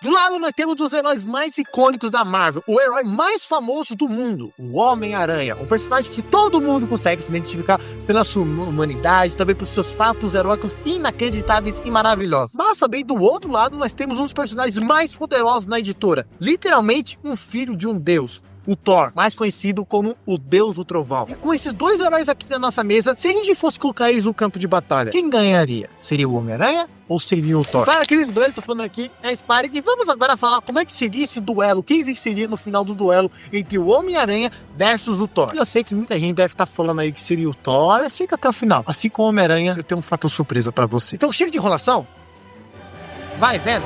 Do lado nós temos um dos heróis mais icônicos da Marvel, o herói mais famoso do mundo, o Homem-Aranha, um personagem que todo mundo consegue se identificar pela sua humanidade, também por seus fatos heróicos inacreditáveis e maravilhosos. Mas também do outro lado nós temos um dos personagens mais poderosos na editora, literalmente um filho de um deus, o Thor, mais conhecido como o Deus do Trovão. E com esses dois heróis aqui na nossa mesa, se a gente fosse colocar eles no campo de batalha, quem ganharia? Seria o Homem-Aranha ou seria o Thor? Para aqueles duelos, tô falando aqui, é Spire, e vamos agora falar como é que seria esse duelo, quem venceria no final do duelo entre o Homem-Aranha versus o Thor. Eu sei que muita gente deve estar falando aí que seria o Thor, assim que até o final. Assim como o Homem-Aranha, eu tenho um fator surpresa para você. Então chega de enrolação, vai vendo.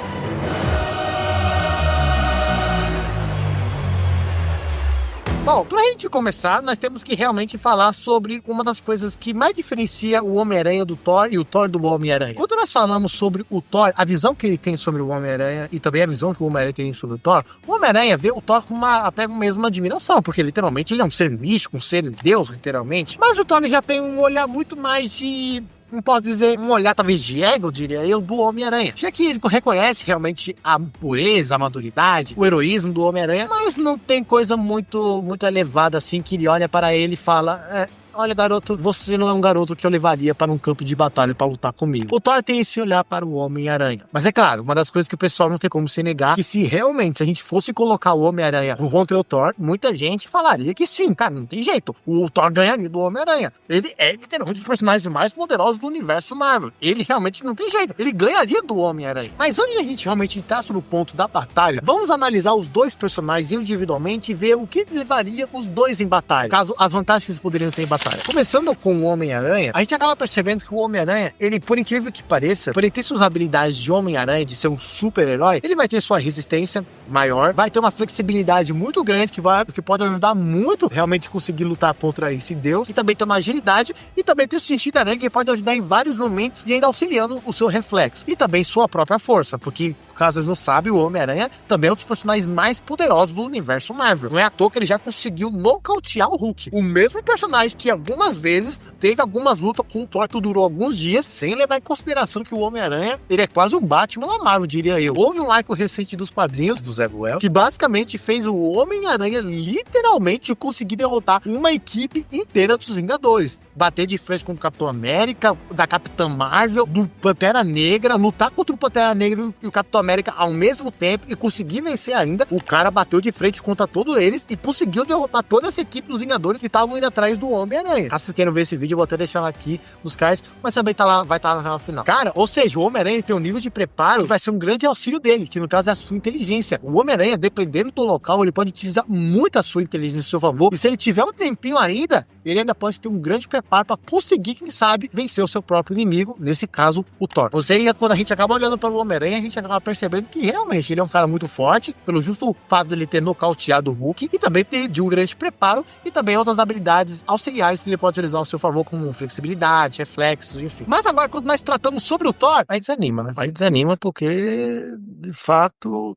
Bom, pra gente começar, nós temos que realmente falar sobre uma das coisas que mais diferencia o Homem-Aranha do Thor e o Thor do Homem-Aranha. Quando nós falamos sobre o Thor, a visão que ele tem sobre o Homem-Aranha e também a visão que o Homem-Aranha tem sobre o Thor, o Homem-Aranha vê o Thor com até mesmo uma admiração, porque literalmente ele é um ser místico, um ser Deus, literalmente. Mas o Thor já tem um olhar muito mais de... não posso dizer um olhar talvez de ego, diria eu, do Homem-Aranha. Já que ele reconhece realmente a pureza, a maturidade, o heroísmo do Homem-Aranha, mas não tem coisa muito elevada assim que ele olha para ele e fala... olha, garoto, você não é um garoto que eu levaria para um campo de batalha para lutar comigo. O Thor tem esse olhar para o Homem-Aranha. Mas é claro, uma das coisas que o pessoal não tem como se negar, que se realmente a gente fosse colocar o Homem-Aranha contra o Thor, muita gente falaria que sim, cara, não tem jeito. O Thor ganharia do Homem-Aranha. Ele é literalmente um dos personagens mais poderosos do universo Marvel. Ele realmente não tem jeito. Ele ganharia do Homem-Aranha. Mas antes de a gente realmente entrar no ponto da batalha, vamos analisar os dois personagens individualmente e ver o que levaria os dois em batalha. Caso as vantagens que eles poderiam ter em batalha. Começando com o Homem-Aranha, a gente acaba percebendo que o Homem-Aranha, ele, por incrível que pareça, por ele ter suas habilidades de Homem-Aranha, de ser um super-herói, ele vai ter sua resistência maior, vai ter uma flexibilidade muito grande que pode ajudar muito realmente conseguir lutar contra esse Deus, e também tem uma agilidade, e também tem o sentido aranha que pode ajudar em vários momentos e ainda auxiliando o seu reflexo, e também sua própria força, porque caso vocês não sabem, o Homem-Aranha também é um dos personagens mais poderosos do universo Marvel. Não é à toa que ele já conseguiu nocautear o Hulk. O mesmo personagem que algumas vezes teve algumas lutas com o Thor que durou alguns dias, sem levar em consideração que o Homem-Aranha, ele é quase um Batman da Marvel, diria eu. Houve um arco recente dos quadrinhos do Zeb Wells, que basicamente fez o Homem-Aranha literalmente conseguir derrotar uma equipe inteira dos Vingadores. Bater de frente com o Capitão América, da Capitã Marvel, do Pantera Negra, lutar contra o Pantera Negra e o Capitão América ao mesmo tempo e conseguir vencer ainda. O cara bateu de frente contra todos eles e conseguiu derrotar toda essa equipe dos Vingadores que estavam indo atrás do Homem-Aranha. Caso vocês queiram ver esse vídeo, eu vou até deixar aqui nos cards, mas também vai estar lá no final. Cara, ou seja, o Homem-Aranha tem um nível de preparo que vai ser um grande auxílio dele, que no caso é a sua inteligência. O Homem-Aranha, dependendo do local, ele pode utilizar muito a sua inteligência a seu favor, e se ele tiver um tempinho ainda, ele ainda pode ter um grande preparo para conseguir, quem sabe, vencer o seu próprio inimigo, nesse caso, o Thor. Ou seja, quando a gente acaba olhando para o Homem-Aranha, a gente acaba percebendo que realmente ele é um cara muito forte, pelo justo fato de ele ter nocauteado o Hulk, e também ter de um grande preparo, e também outras habilidades auxiliares que ele pode utilizar ao seu favor, como flexibilidade, reflexos, enfim. Mas agora, quando nós tratamos sobre o Thor, aí desanima, né? Aí desanima porque, de fato,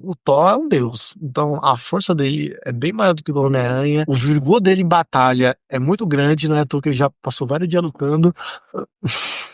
o Thor é um deus. Então, a força dele é bem maior do que o Homem-Aranha. O vigor dele em batalha é muito grande, não é à toa que ele já passou vários dias lutando.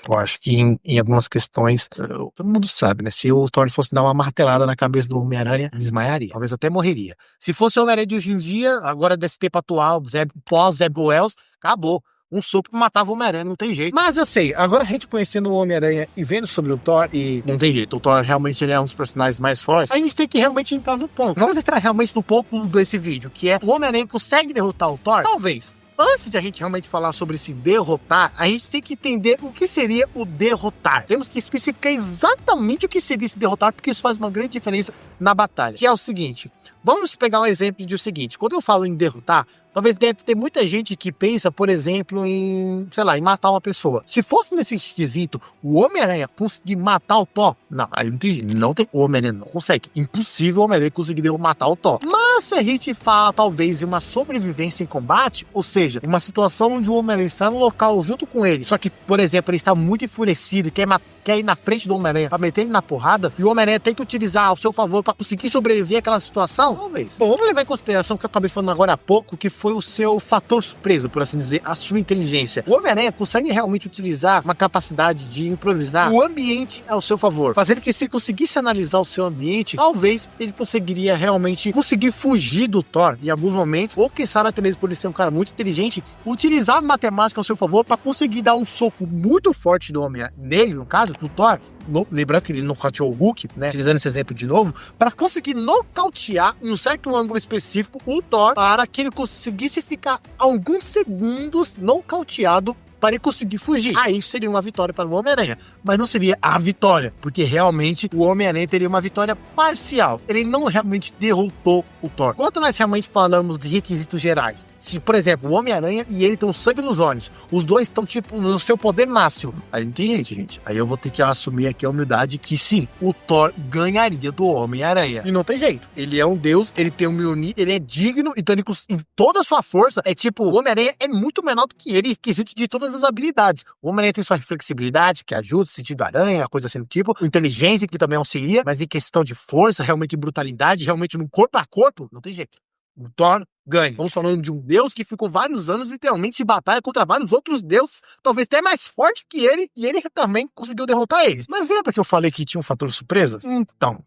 Eu acho que em algumas questões, todo mundo sabe, né? Se o Thor fosse dar uma martelada na cabeça do Homem-Aranha, desmaiaria. Talvez até morreria. Se fosse o Homem-Aranha de hoje em dia, agora desse tempo atual, pós-Zeb Wells, acabou. Um sopro matava o Homem-Aranha, não tem jeito. Mas eu sei, agora a gente conhecendo o Homem-Aranha e vendo sobre o Thor, e não tem jeito, o Thor realmente ele é um dos personagens mais fortes, a gente tem que realmente entrar no ponto. Vamos entrar realmente no ponto desse vídeo, que é o Homem-Aranha consegue derrotar o Thor? Talvez. Antes de a gente realmente falar sobre se derrotar, a gente tem que entender o que seria o derrotar. Temos que especificar exatamente o que seria se derrotar, porque isso faz uma grande diferença na batalha. Que é o seguinte, vamos pegar um exemplo de o seguinte, quando eu falo em derrotar, talvez deve ter muita gente que pensa, por exemplo, em, sei lá, em matar uma pessoa. Se fosse nesse esquisito, o Homem-Aranha conseguir matar o Thor, não, aí não tem jeito, não tem, o Homem-Aranha não consegue. Impossível o Homem-Aranha conseguir matar o Thor. Mas Mas se a gente fala talvez de uma sobrevivência em combate, ou seja, uma situação onde o Homem-Aranha está no local junto com ele, só que, por exemplo, ele está muito enfurecido e quer ir na frente do Homem-Aranha pra meter ele na porrada, e o Homem-Aranha tem que utilizar ao seu favor pra conseguir sobreviver àquela situação, talvez. Bom, vamos levar em consideração o que eu acabei falando agora há pouco, que foi o seu fator surpresa, por assim dizer, a sua inteligência. O Homem-Aranha consegue realmente utilizar uma capacidade de improvisar o ambiente ao seu favor, fazendo que se conseguisse analisar o seu ambiente, talvez ele conseguiria realmente conseguir fugir do Thor em alguns momentos, ou quem sabe até mesmo por ele ser um cara muito inteligente, utilizar a matemática ao seu favor para conseguir dar um soco muito forte do Homem nele, no caso, do Thor, lembrando que ele nocauteou o Hulk, né, utilizando esse exemplo de novo, para conseguir nocautear em um certo ângulo específico o Thor, para que ele conseguisse ficar alguns segundos nocauteado para ele conseguir fugir. Aí seria uma vitória para o Homem-Aranha, mas não seria a vitória, porque realmente o Homem-Aranha teria uma vitória parcial. Ele não realmente derrotou o Thor. Quando nós realmente falamos de requisitos gerais, se, por exemplo, o Homem-Aranha e ele estão sangue nos olhos, os dois estão, tipo, no seu poder máximo. Aí não tem gente. Aí eu vou ter que assumir aqui a humildade que sim, o Thor ganharia do Homem-Aranha. E não tem jeito. Ele é um deus, ele tem um Mjolnir, ele é digno, então ele, em toda a sua força, é tipo, o Homem-Aranha é muito menor do que ele, requisito de todas as habilidades. O Homem-Aranha tem sua flexibilidade, que ajuda, sentido aranha, coisa assim do tipo, inteligência, que também auxilia, mas em questão de força, realmente brutalidade, realmente no corpo a corpo, não tem jeito. O Thor ganha. Estamos falando de um deus que ficou vários anos literalmente em batalha contra vários outros deuses, talvez até mais forte que ele, e ele também conseguiu derrotar eles. Mas lembra que eu falei que tinha um fator surpresa? Então,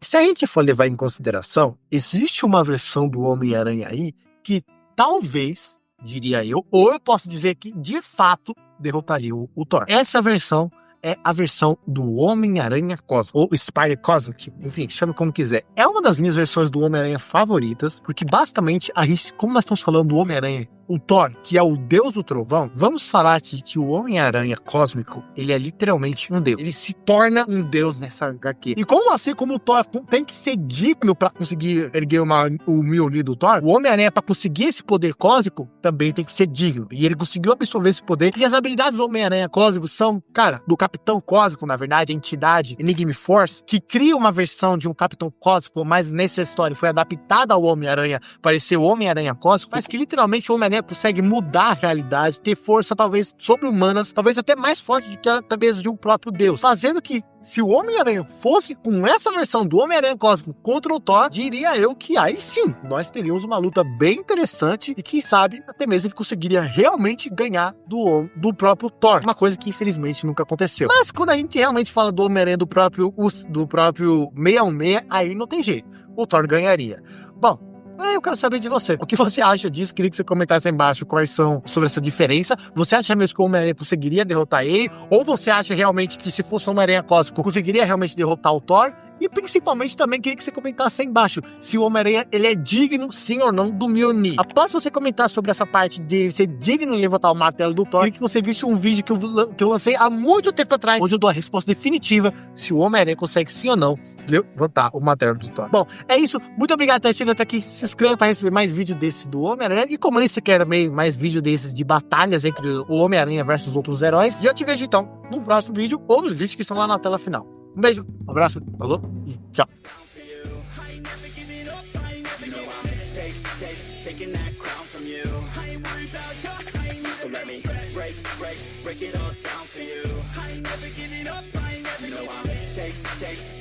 se a gente for levar em consideração, existe uma versão do Homem-Aranha aí que talvez, diria eu, ou eu posso dizer que de fato derrotaria o Thor. Essa versão é a versão do Homem-Aranha Cósmico, ou Spider Cosmic, enfim, chame como quiser. É uma das minhas versões do Homem-Aranha favoritas, porque basicamente, como nós estamos falando do Homem-Aranha, o Thor, que é o deus do trovão, vamos falar aqui que o Homem-Aranha Cósmico, ele é literalmente um deus. Ele se torna um deus nessa HQ. E como assim, como o Thor tem que ser digno para conseguir erguer o Mjolnir do Thor, o Homem-Aranha, para conseguir esse poder cósmico, também tem que ser digno. E ele conseguiu absorver esse poder. E as habilidades do Homem-Aranha Cósmico são, cara, do Capitão Cósmico, na verdade, a entidade Enigma Force, que cria uma versão de um Capitão Cósmico, mas nessa história foi adaptada ao Homem-Aranha para ser o Homem-Aranha Cósmico, mas que literalmente o Homem-Aranha consegue mudar a realidade, ter força talvez sobre-humanas, talvez até mais forte do que até mesmo de um próprio Deus, fazendo que se o Homem-Aranha fosse com essa versão do Homem-Aranha Cósmico contra o Thor, diria eu que aí sim, nós teríamos uma luta bem interessante e quem sabe até mesmo ele conseguiria realmente ganhar do próprio Thor, uma coisa que infelizmente nunca aconteceu. Mas quando a gente realmente fala do Homem-Aranha do próprio 616, aí não tem jeito, o Thor ganharia. Bom, eu quero saber de você. O que você acha disso? Queria que você comentasse aí embaixo quais são sobre essa diferença. Você acha mesmo que o Homem-Aranha conseguiria derrotar ele? Ou você acha realmente que se fosse o Homem-Aranha Cósmico, conseguiria realmente derrotar o Thor? E principalmente também queria que você comentasse aí embaixo se o Homem-Aranha ele é digno, sim ou não, do Mjolnir. Após você comentar sobre essa parte de ser digno de levantar o martelo do Thor, queria que você visse um vídeo que eu lancei há muito tempo atrás, onde eu dou a resposta definitiva se o Homem-Aranha consegue sim ou não levantar o martelo do Thor. Bom, é isso. Muito obrigado por ter chegado até aqui. Se inscreva para receber mais vídeo desse do Homem-Aranha. E como você quer também mais vídeo desses de batalhas entre o Homem-Aranha versus outros heróis. E eu te vejo então no próximo vídeo ou nos vídeos que estão lá na tela final. Um beijo, um abraço, falou e tchau.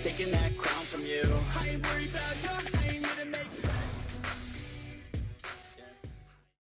Taking that crown.